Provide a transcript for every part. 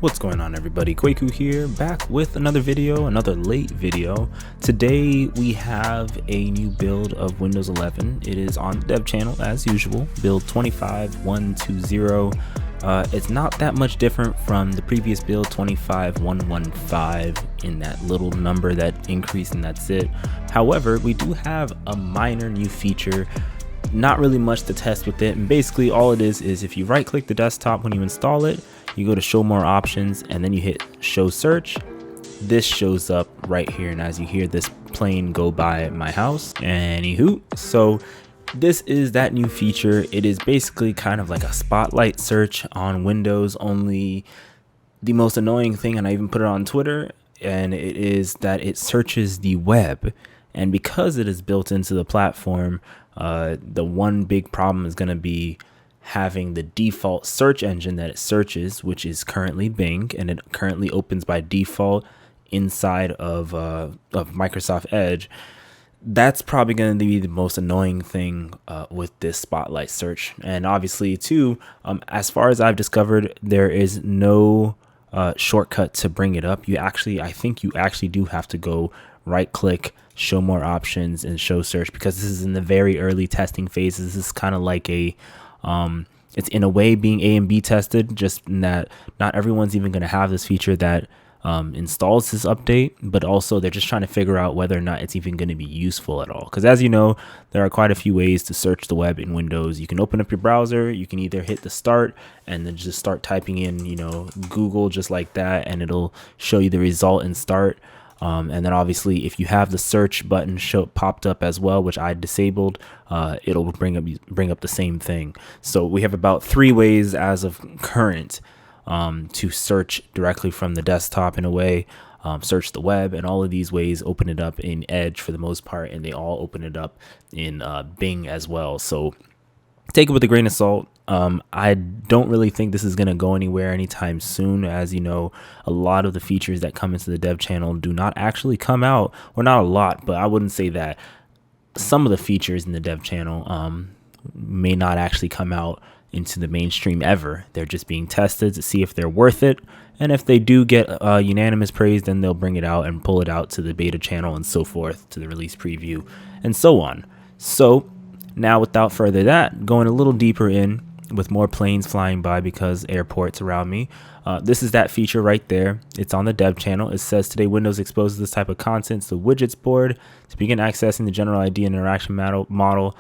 What's going on, everybody? Kwaku here, back with another video, another late video. Today we have a new build of Windows 11. It is on the dev channel as usual, build 25120. It's not that much different from the previous build 25115 in that little number that increased, and that's it. However, we do have a minor new feature. Not really much to test with it, and basically all it is if you right click the desktop when you install it, you go to show more options and then you hit show search. This shows up right here, and as you hear this plane go by at my house. Anywho, so this is that new feature. It is basically kind of like a spotlight search on Windows, only the most annoying thing, and I even put it on Twitter, and it is that it searches the web. And because it is built into the platform, the one big problem is going to be having the default search engine that it searches, which is currently Bing, and it currently opens by default inside of Microsoft Edge. That's probably going to be the most annoying thing with this spotlight search. And obviously too, as far as I've discovered, there is no shortcut to bring it up. I think you actually do have to go right click, show more options, and show search, because this is in the very early testing phases. This is kind of like it's in a way being A and B tested, just in that not everyone's even going to have this feature that installs this update, but also they're just trying to figure out whether or not it's even going to be useful at all. Because as you know, there are quite a few ways to search the web in Windows. You can open up your browser, you can either hit the start and then just start typing in, Google just like that, and it'll show you the result and start. And then obviously if you have the search button popped up as well, which I disabled, it'll bring up the same thing. So we have about 3 ways as of current to search directly from the desktop in a way, search the web, and all of these ways open it up in Edge for the most part, and they all open it up in Bing as well. So take it with a grain of salt. I don't really think this is going to go anywhere anytime soon. As you know, a lot of the features that come into the dev channel do not actually come out, or not a lot, but I wouldn't say that. Some of the features in the dev channel may not actually come out into the mainstream ever. They're just being tested to see if they're worth it. And if they do get unanimous praise, then they'll bring it out and pull it out to the beta channel and so forth, to the release preview and so on. So now, without further that, going a little deeper in with more planes flying by because airports around me. This is that feature right there. It's on the dev channel. It says today Windows exposes this type of content to the Widgets board to begin accessing the general ID and interaction model.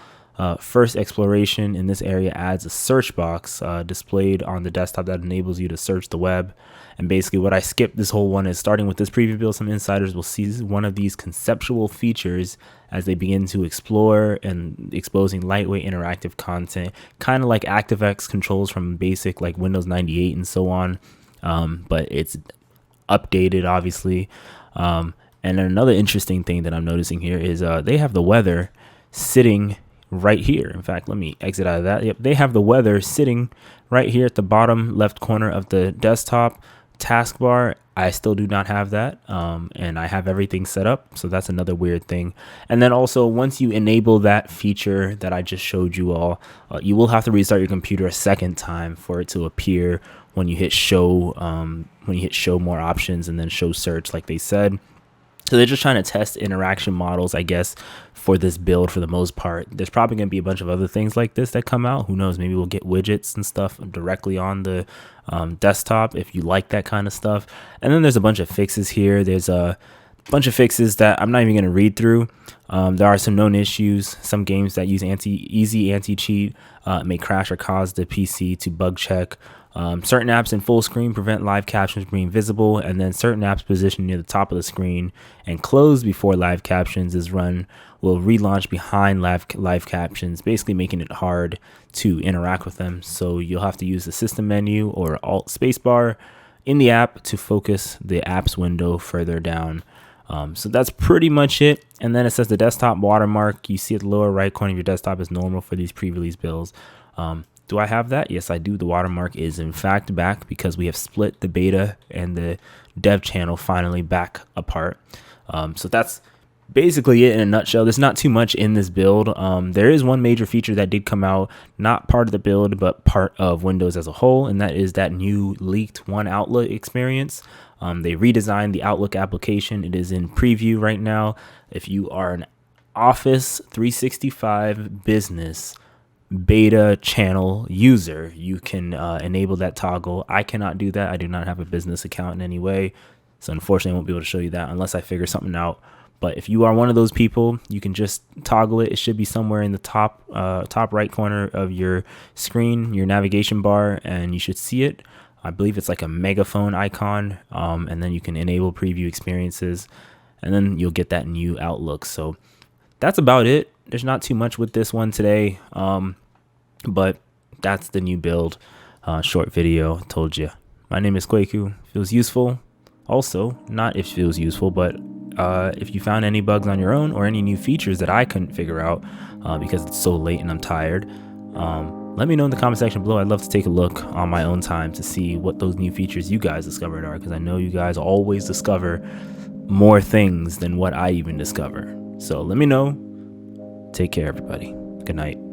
First exploration in this area adds a search box displayed on the desktop that enables you to search the web. And basically what I skipped this whole one is, starting with this preview build, some insiders will see one of these conceptual features as they begin to explore and exposing lightweight interactive content, kind of like ActiveX controls from basic like Windows 98 and so on, but it's updated obviously. And then another interesting thing that I'm noticing here is they have the weather sitting right here. In fact, let me exit out of that. Yep, they have the weather sitting right here at the bottom left corner of the desktop taskbar. I still do not have that, and I have everything set up, so that's another weird thing. And then also, once you enable that feature that I just showed you all, you will have to restart your computer a second time for it to appear when you hit show more options and then show search, like they said. So they're just trying to test interaction models, I guess, for this build for the most part. There's probably going to be a bunch of other things like this that come out. Who knows? Maybe we'll get widgets and stuff directly on the desktop if you like that kind of stuff. And then there's a bunch of fixes here. There's a bunch of fixes that I'm not even going to read through. There are some known issues. Some games that use easy anti-cheat may crash or cause the PC to bug check. Certain apps in full screen prevent live captions being visible, and then certain apps positioned near the top of the screen and closed before live captions is run will relaunch behind live captions, basically making it hard to interact with them. So you'll have to use the system menu or Alt spacebar in the app to focus the apps window further down. So that's pretty much it. And then it says the desktop watermark you see at the lower right corner of your desktop is normal for these pre-release builds. Do I have that? Yes, I do. The watermark is in fact back because we have split the beta and the dev channel finally back apart. So that's basically it in a nutshell. There's not too much in this build. There is one major feature that did come out, not part of the build, but part of Windows as a whole, and that is that new leaked One Outlook experience. They redesigned the Outlook application. It is in preview right now. If you are an Office 365 business beta channel user, you can enable that toggle. I cannot do that. I do not have a business account in any way, so unfortunately I won't be able to show you that unless I figure something out. But if you are one of those people, you can just toggle it. It should be somewhere in the top right corner of your screen, your navigation bar, and you should see it. I believe it's like a megaphone icon, and then you can enable preview experiences, and then you'll get that new Outlook. So that's about it. There's not too much with this one today, but that's the new build. Short video, told you. My name is Kwaku. Feels useful. Also, not if it feels useful, but if you found any bugs on your own or any new features that I couldn't figure out because it's so late and I'm tired, let me know in the comment section below. I'd love to take a look on my own time to see what those new features you guys discovered are, because I know you guys always discover more things than what I even discover. So let me know. Take care, everybody. Good night.